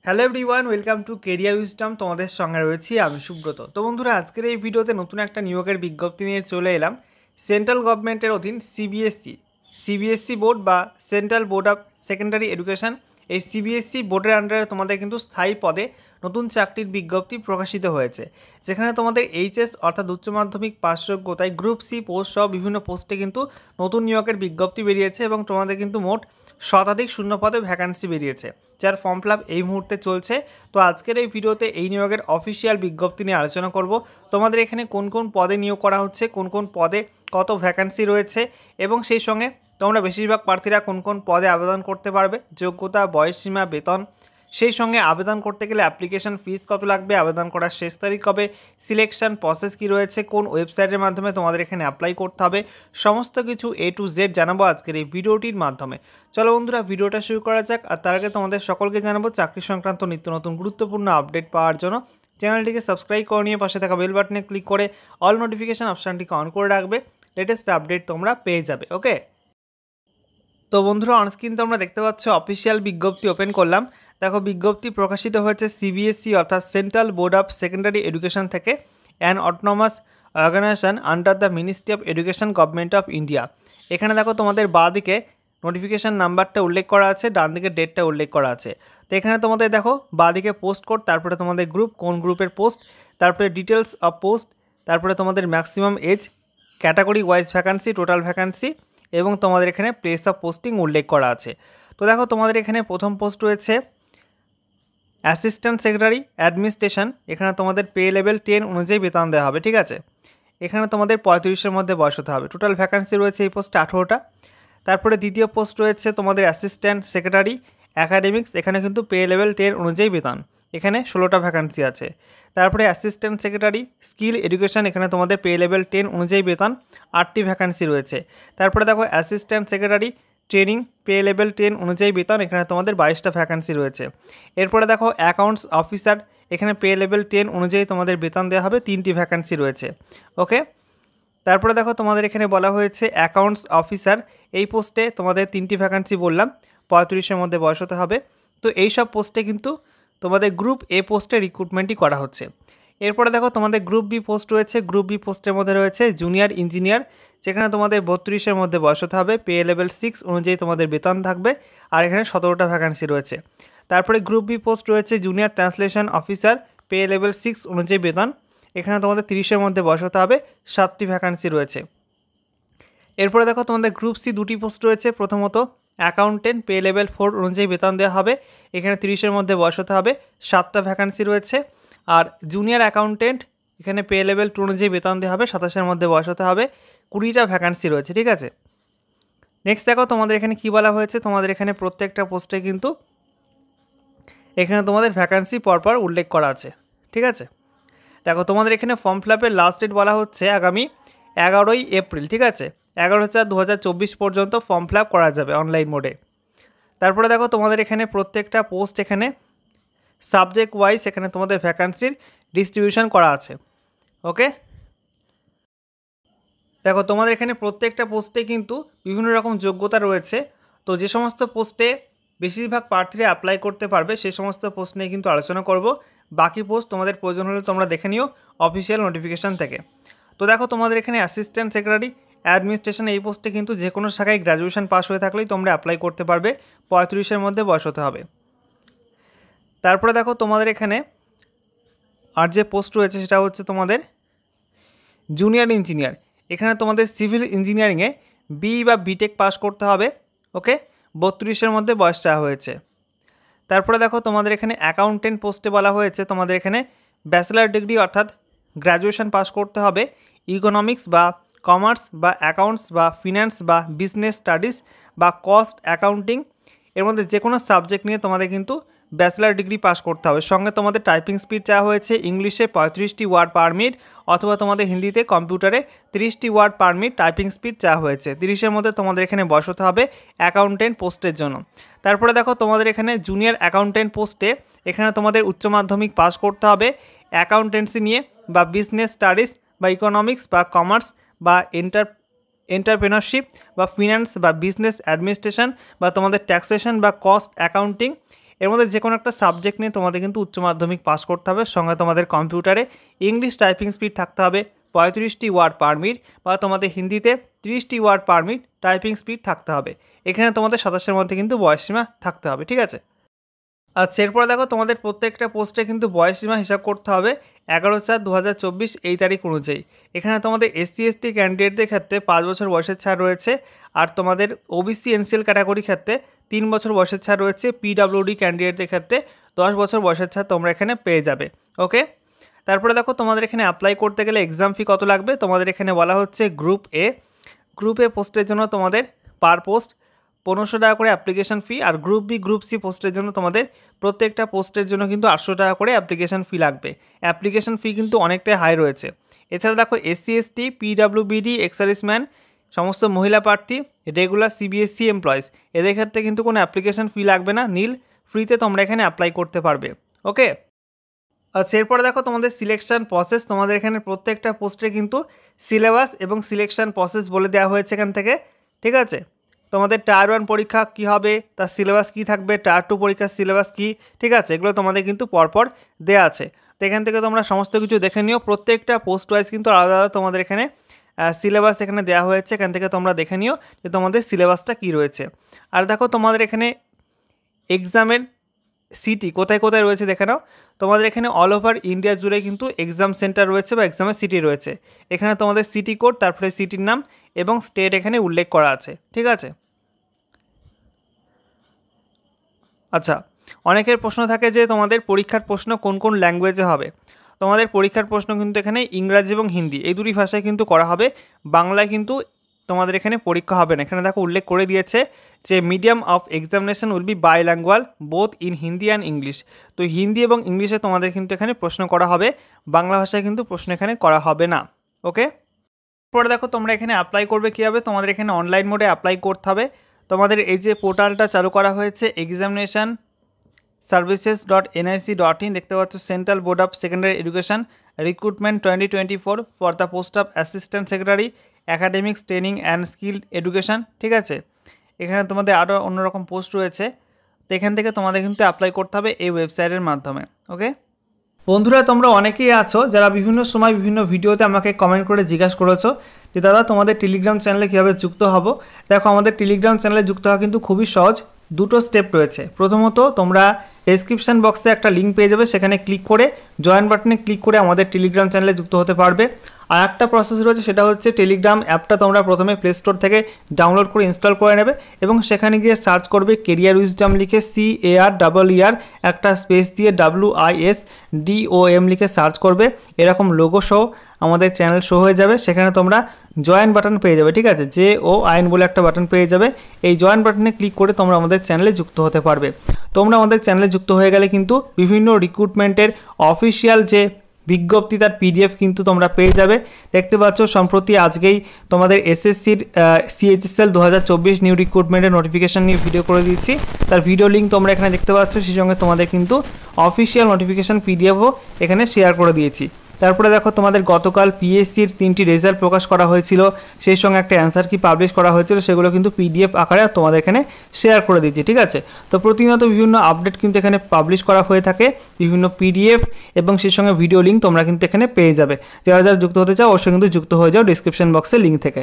Hello everyone, welcome to career wisdom. তোমাদের সঙ্গে রয়েছি আমি সুব্রত। তো বন্ধুরা, আজকের এই ভিডিওতে নতুন একটা নিয়োগের বিজ্ঞপ্তি নিয়ে চলে এলাম। সেন্ট্রাল গভর্নমেন্টের অধীন সিবিএসসি বোর্ড বা central board of secondary education, এই সিবিএসসি বোর্ডের আন্ডারে তোমাদের কিন্তু স্থায়ী পদে নতুন চাকরির বিজ্ঞপ্তি প্রকাশিত হয়েছে, যেখানে তোমাদের এইচএস অর্থাৎ উচ্চ মাধ্যমিক পাস যোগ্যতায় গ্রুপ সি পোস্ট সহ বিভিন্ন পোস্টে কিন্তু নতুন নিয়োগের বিজ্ঞপ্তি বেরিয়েছে এবং তোমাদের কিন্তু মোট শতাধিক শূন্য পদে ভ্যাকান্সি বেরিয়েছে, যার ফর্ম ফিল আপ এই মুহূর্তে চলছে। তো আজকের এই ভিডিওতে এই নিয়োগের অফিসিয়াল বিজ্ঞপ্তি নিয়ে আলোচনা করব। তোমাদের এখানে কোন কোন পদে নিয়োগ করা হচ্ছে, কোন কোন পদে কত ভ্যাকান্সি রয়েছে এবং সেই সঙ্গে তোমরা বেশিরভাগ প্রার্থীরা কোন কোন পদে আবেদন করতে পারবে, যোগ্যতা, বয়সসীমা, বেতন, সেই সঙ্গে আবেদন করতে গেলে অ্যাপ্লিকেশন ফিস কত লাগবে, আবেদন করার শেষ তারিখ কবে, সিলেকশন প্রসেস কী রয়েছে, কোন ওয়েবসাইটের মাধ্যমে তোমাদের এখানে অ্যাপ্লাই করতে হবে, সমস্ত কিছু A to Z জানাবো আজকের এই ভিডিওটির মাধ্যমে। চলো বন্ধুরা, ভিডিওটা শুরু করা যাক। আর তার আগে তোমাদের সকলকে জানাবো, চাকরি সংক্রান্ত নিত্য নতুন গুরুত্বপূর্ণ আপডেট পাওয়ার জন্য চ্যানেলটিকে সাবস্ক্রাইব করে নিয়ে পাশে থাকা বেল বাটনে ক্লিক করে অল নোটিফিকেশান অপশানটিকে অন করে রাখবে। লেটেস্ট আপডেট তোমরা পেয়ে যাবে। ওকে, তো বন্ধুরা, অনস্ক্রিন তোমরা দেখতে পাচ্ছ অফিসিয়াল বিজ্ঞপ্তি ওপেন করলাম। দেখো, বিজ্ঞপ্তি প্রকাশিত হয়েছে সিবিএসসি অর্থাৎ central board of secondary education থেকে, an autonomous organization under the ministry of education, government of India. এখানে দেখো তোমাদের বাঁ দিকে নোটিফিকেশান নাম্বারটা উল্লেখ করা আছে, ডান দিকে ডেটটা উল্লেখ করা আছে। তো এখানে তোমাদের দেখো বাঁ দিকে পোস্ট কোড, তারপরে তোমাদের গ্রুপ, কোন গ্রুপের পোস্ট, তারপরে ডিটেলস অফ পোস্ট, তারপরে তোমাদের maximum age, category wise vacancy, total vacancy এবং তোমাদের এখানে প্লেস অফ পোস্টিং উল্লেখ করা আছে। তো দেখো তোমাদের এখানে প্রথম পোস্ট রয়েছে অ্যাসিস্ট্যান্ট সেক্রেটারি অ্যাডমিনিস্ট্রেশন। এখানে তোমাদের পে লেভেল 10 অনুযায়ী বেতন দেওয়া হবে, ঠিক আছে। এখানে তোমাদের 35-এর মধ্যে বয়স হতে হবে। টোটাল ভ্যাকান্সি রয়েছে এই পোস্টে 18টা। তারপরে দ্বিতীয় পোস্ট রয়েছে তোমাদের অ্যাসিস্ট্যান্ট সেক্রেটারি অ্যাকাডেমিক্স। এখানে কিন্তু পে লেভেল 10 অনুযায়ী বেতন, এখানে 16টা ভ্যাকান্সি আছে। তারপরে অ্যাসিস্ট্যান্ট সেক্রেটারি স্কিল এডুকেশন, এখানে তোমাদের পে লেভেল 10 অনুযায়ী বেতন, 8টি ভ্যাকান্সি রয়েছে। তারপরে দেখো assistant secretary training, pay level 10 অনুযায়ী বেতন, এখানে তোমাদের 22টা ভ্যাকান্সি রয়েছে। এরপরে দেখো অ্যাকাউন্টস অফিসার, এখানে পে লেভেল 10 অনুযায়ী তোমাদের বেতন দেওয়া হবে, 3টি ভ্যাকান্সি রয়েছে। ওকে, তারপরে দেখো তোমাদের এখানে বলা হয়েছে অ্যাকাউন্টস অফিসার, এই পোস্টে তোমাদের 3টি ভ্যাকান্সি বললাম, 35-এর মধ্যে বয়স হতে হবে। তো এই সব পোস্টে কিন্তু তোমাদের গ্রুপ এ পোস্টে রিক্রুটমেন্টই করা হচ্ছে। এরপরে দেখো তোমাদের গ্রুপ বি পোস্ট রয়েছে। গ্রুপ বি পোস্টের মধ্যে রয়েছে জুনিয়র ইঞ্জিনিয়ার, যেখানে তোমাদের 32-এর মধ্যে বয়স হতে হবে, পে লেভেল 6 অনুযায়ী তোমাদের বেতন থাকবে, আর এখানে 17টা ভ্যাকান্সি রয়েছে। তারপরে গ্রুপ বি পোস্ট রয়েছে junior translation officer, pay level 6 অনুযায়ী বেতন, এখানে তোমাদের 30-এর মধ্যে বয়স হতে হবে, 7টি ভ্যাকান্সি রয়েছে। এরপরে দেখো তোমাদের গ্রুপ সি 2টি পোস্ট রয়েছে। প্রথমত অ্যাকাউন্টেন্ট, পে লেভেল 4 অনুযায়ী বেতন দেওয়া হবে, এখানে 30-এর মধ্যে বয়স হতে হবে, 7টা ভ্যাকান্সি রয়েছে। আর জুনিয়র অ্যাকাউন্টেন্ট, এখানে পে লেভেল 2 অনুযায়ী বেতন দেওয়া হবে, 27-এর মধ্যে বয়স হতে হবে, 20টা ভ্যাকান্সি রয়েছে, ঠিক আছে। নেক্সট দেখো তোমাদের এখানে কী বলা হয়েছে, তোমাদের এখানে প্রত্যেকটা পোস্টে কিন্তু এখানে তোমাদের ভ্যাকান্সি পরপর উল্লেখ করা আছে, ঠিক আছে। দেখো তোমাদের এখানে ফর্ম ফিল আপের লাস্ট ডেট বলা হচ্ছে আগামী 11ই এপ্রিল, ঠিক আছে। 11/4/2024 পর্যন্ত ফর্ম ফিল আপ করা যাবে অনলাইন মোডে। তারপরে দেখো তোমাদের এখানে প্রত্যেকটা পোস্ট এখানে সাবজেক্ট ওয়াইজ এখানে তোমাদের ভ্যাকান্সির ডিস্ট্রিবিউশন করা আছে। ওকে, দেখো তোমাদের এখানে প্রত্যেকটা পোস্টে কিন্তু বিভিন্ন রকম যোগ্যতা রয়েছে। তো যে সমস্ত পোস্টে বেশিরভাগ প্রার্থীরা অ্যাপ্লাই করতে পারবে সেই সমস্ত পোস্ট নিয়ে কিন্তু আলোচনা করব। বাকি পোস্ট তোমাদের প্রয়োজন হলে তোমরা দেখে নিও অফিসিয়াল নোটিফিকেশান থেকে। তো দেখো তোমাদের এখানে অ্যাসিস্ট্যান্ট সেক্রেটারি অ্যাডমিনিস্ট্রেশন, এই পোস্টে কিন্তু যে কোনো শাখায় গ্র্যাজুয়েশন পাস হয়ে থাকলেই তোমরা অ্যাপ্লাই করতে পারবে, 35-এর মধ্যে বয়স হতে হবে। তারপরে দেখো তোমাদের এখানে আর যে পোস্ট রয়েছে সেটা হচ্ছে তোমাদের জুনিয়র ইঞ্জিনিয়ার, এখানে তোমাদের সিভিল ইঞ্জিনিয়ারিংয়ে বি বা বিটেক পাস করতে হবে। ওকে, 32-এর মধ্যে বয়স চাওয়া হয়েছে। তারপরে দেখো তোমাদের এখানে অ্যাকাউন্টেন্ট পোস্টে বলা হয়েছে তোমাদের এখানে ব্যাচেলার ডিগ্রি অর্থাৎ গ্র্যাজুয়েশন পাস করতে হবে, ইকোনমিক্স বা কমার্স বা অ্যাকাউন্টস বা ফিন্যান্স বা বিজনেস স্টাডিজ বা কস্ট অ্যাকাউন্টিং, এর মধ্যে যে কোনো সাবজেক্ট নিয়ে তোমাদের কিন্তু ব্যাচেলার ডিগ্রি পাস করতে হবে। সঙ্গে তোমাদের টাইপিং স্পিড চাওয়া হয়েছে ইংলিশে 35টি ওয়ার্ড পার মিনিট, অথবা তোমাদের হিন্দিতে কম্পিউটারে 30টি word per minute typing speed চাওয়া হয়েছে। 30-এর মধ্যে তোমাদের এখানে বয়স হতে হবে অ্যাকাউন্টেন্ট পোস্টের জন্য। তারপরে দেখো তোমাদের এখানে জুনিয়র অ্যাকাউন্টেন্ট পোস্টে এখানে তোমাদের উচ্চ মাধ্যমিক পাস করতে হবে, অ্যাকাউন্টেন্সি নিয়ে বা বিজনেস স্টাডিজ বা ইকোনমিক্স বা কমার্স বা এন্টারপ্রেনারশিপ বা ফিন্যান্স বা বিজনেস অ্যাডমিনিস্ট্রেশন বা তোমাদের ট্যাক্সেশন বা কস্ট অ্যাকাউন্টিং, এর মধ্যে যে কোনো একটা সাবজেক্ট নিয়ে তোমাদের কিন্তু উচ্চ মাধ্যমিক পাস করতে হবে, সঙ্গে তোমাদের কম্পিউটারে ইংলিশ টাইপিং স্পিড থাকতে হবে 35টি ওয়ার্ড পার মিনিট, বা তোমাদের হিন্দিতে 30টি word per minute typing speed থাকতে হবে। এখানে তোমাদের 27-এর মধ্যে কিন্তু বয়সসীমা থাকতে হবে, ঠিক আছে। আচ্ছা, এরপরে দেখো তোমাদের প্রত্যেকটা পোস্টে কিন্তু বয়সসীমা হিসাব করতে হবে 11/4/2024 এই তারিখ অনুযায়ী। এখানে তোমাদের SC/ST ক্যান্ডিডেটদের ক্ষেত্রে 5 বছর বয়সের ছাড় রয়েছে, আর তোমাদের OBC NCL ক্যাটাগরি ক্ষেত্রে 3 বছর বয়সের ছাড় রয়েছে। PWD ক্যান্ডিডেটদের ক্ষেত্রে 10 বছর বয়সের ছাড় তোমরা এখানে পেয়ে যাবে। ওকে, তারপরে দেখো তোমাদের এখানে অ্যাপ্লাই করতে গেলে এক্সাম ফি কত লাগবে। তোমাদের এখানে বলা হচ্ছে গ্রুপ এ পোস্টের জন্য তোমাদের পার পোস্ট 1500 টাকা করে অ্যাপ্লিকেশন ফি, আর গ্রুপ বি গ্রুপ সি পোস্টের জন্য তোমাদের প্রত্যেকটা পোস্টের জন্য কিন্তু 800 টাকা করে অ্যাপ্লিকেশন ফি লাগবে। অ্যাপ্লিকেশন ফি কিন্তু অনেকটাই হাই রয়েছে। এছাড়া দেখো SC/ST PWBD এক্স-সার্ভিসম্যান, সমস্ত মহিলা প্রার্থী, রেগুলার CBSE এমপ্লয়িজ, এদের ক্ষেত্রে কিন্তু কোনো অ্যাপ্লিকেশন ফি লাগবে না, নীল ফ্রিতে তোমরা এখানে অ্যাপ্লাই করতে পারবে। ওকে, আচ্ছা, এরপরে দেখো তোমাদের সিলেকশন প্রসেস। তোমাদের এখানে প্রত্যেকটা পোস্টে কিন্তু সিলেবাস এবং সিলেকশন প্রসেস বলে দেওয়া হয়েছে এখান থেকে, ঠিক আছে। তোমাদের টায়ার 1 পরীক্ষা কী হবে, তার সিলেবাস কী থাকবে, টায়ার 2 পরীক্ষার সিলেবাস কী, ঠিক আছে, এগুলো তোমাদের কিন্তু পরপর দেওয়া আছে। তো এখান থেকে তোমরা সমস্ত কিছু দেখে নিও। প্রত্যেকটা পোস্ট ওয়াইজ কিন্তু আলাদা আলাদা তোমাদের এখানে সিলেবাস এখানে দেওয়া হয়েছে। এখান থেকে তোমরা দেখে নিও যে তোমাদের সিলেবাসটা কী রয়েছে। আর দেখো তোমাদের এখানে এক্সামের সিটি কোথায় কোথায় রয়েছে দেখে নাও। তোমাদের এখানে অল ওভার ইন্ডিয়া জুড়ে কিন্তু এক্সাম সেন্টার রয়েছে বা এক্সামের সিটি রয়েছে। এখানে তোমাদের সিটি কোড, তারপরে সিটির নাম এবং স্টেট এখানে উল্লেখ করা আছে, ঠিক আছে। আচ্ছা, অনেকের প্রশ্ন থাকে যে তোমাদের পরীক্ষার প্রশ্ন কোন কোন ল্যাঙ্গুয়েজে হবে। তোমাদের পরীক্ষার প্রশ্ন কিন্তু এখানে ইংরাজি এবং হিন্দি এই দুটি ভাষায় কিন্তু করা হবে। বাংলায় কিন্তু তোমাদের এখানে পরীক্ষা হবে না। এখানে দেখো উল্লেখ করে দিয়েছে যে medium of examination will be বাইল্যাঙ্গুয়াল both in Hindi and English. তো হিন্দি এবং ইংলিশে তোমাদের কিন্তু এখানে প্রশ্ন করা হবে, বাংলা ভাষায় কিন্তু প্রশ্ন এখানে করা হবে না। ওকে, পরে দেখো তোমরা এখানে অ্যাপ্লাই করবে কীভাবে। তোমাদের এখানে অনলাইন মোডে অ্যাপ্লাই করতে হবে। তোমাদের এই যে পোর্টালটা চালু করা হয়েছে এক্সামিনেশন services.nic.in, দেখতে পাচ্ছ central board of secondary education recruitment 2024 for the post of assistant secretary academics training and skill education, ঠিক আছে। এখানে তোমাদের আরও অন্যরকম পোস্ট রয়েছে। তো এখান থেকে তোমাদের কিন্তু অ্যাপ্লাই করতে হবে এই ওয়েবসাইটের মাধ্যমে। ওকে বন্ধুরা, তোমরা অনেকেই আছো যারা বিভিন্ন সময় বিভিন্ন ভিডিওতে আমাকে কমেন্ট করে জিজ্ঞাসা করেছো যে দাদা তোমাদের টেলিগ্রাম চ্যানেলে কীভাবে যুক্ত হব। দেখো, আমাদের টেলিগ্রাম চ্যানেলে যুক্ত হওয়া কিন্তু খুবই সহজ। দুটো স্টেপ রয়েছে। প্রথমত তোমরা ডেসক্রিপশন বক্সে একটা লিঙ্ক পেয়ে যাবে, সেখানে ক্লিক করে জয়েন বাটনে ক্লিক করে আমাদের টেলিগ্রাম চ্যানেলে যুক্ত হতে পারবে। আর একটা প্রসেস রয়েছে, সেটা হচ্ছে টেলিগ্রাম অ্যাপটা তোমরা প্রথমে প্লে স্টোর থেকে ডাউনলোড করে ইনস্টল করে নেবে এবং সেখানে গিয়ে সার্চ করবে কেরিয়ার উইজডম লিখে CARER একটা স্পেস দিয়ে WISDOM লিখে সার্চ করবে। এরকম লোগো সহ আমাদের চ্যানেল শো হয়ে যাবে। সেখানে তোমরা জয়েন বাটন পেয়ে যাবে, ঠিক আছে, JOIN বলে একটা বাটন পেয়ে যাবে। এই জয়েন বাটনে ক্লিক করে তোমরা আমাদের চ্যানেলে যুক্ত হতে পারবে। তোমরা আমাদের চ্যানেলে যুক্ত হয়ে গেলে কিন্তু বিভিন্ন রিক্রুটমেন্টের অফিসিয়াল যে বিজ্ঞপ্তি তার PDF কিন্তু তোমরা পেয়ে যাবে। দেখতে পাচ্ছ সম্প্রতি আজকেই তোমাদের SSCর CHSL 2024 নিউ রিক্রুটমেন্টের নোটিফিকেশান নিয়ে ভিডিও করে দিচ্ছি। তার ভিডিও লিঙ্ক তোমরা এখানে দেখতে পাচ্ছ। সেই সঙ্গে তোমাদের কিন্তু অফিসিয়াল নোটিফিকেশান PDFও এখানে শেয়ার করে দিয়েছি। তারপরে দেখো তোমাদের গতকাল PSCর 3টি রেজাল্ট প্রকাশ করা হয়েছিল, সেই সঙ্গে একটা অ্যান্সার কি পাবলিশ করা হয়েছিল, সেগুলো কিন্তু PDF আকারে তোমাদের এখানে শেয়ার করে দিচ্ছি, ঠিক আছে। তো প্রতিনিয়ত বিভিন্ন আপডেট কিন্তু এখানে পাবলিশ করা হয়ে থাকে, বিভিন্ন PDF এবং সেই সঙ্গে ভিডিও লিঙ্ক তোমরা কিন্তু এখানে পেয়ে যাবে। যারা যারা যুক্ত হতে চাও অবশ্যই কিন্তু যুক্ত হয়ে যাও ডিসক্রিপশন বক্সে লিঙ্ক থেকে।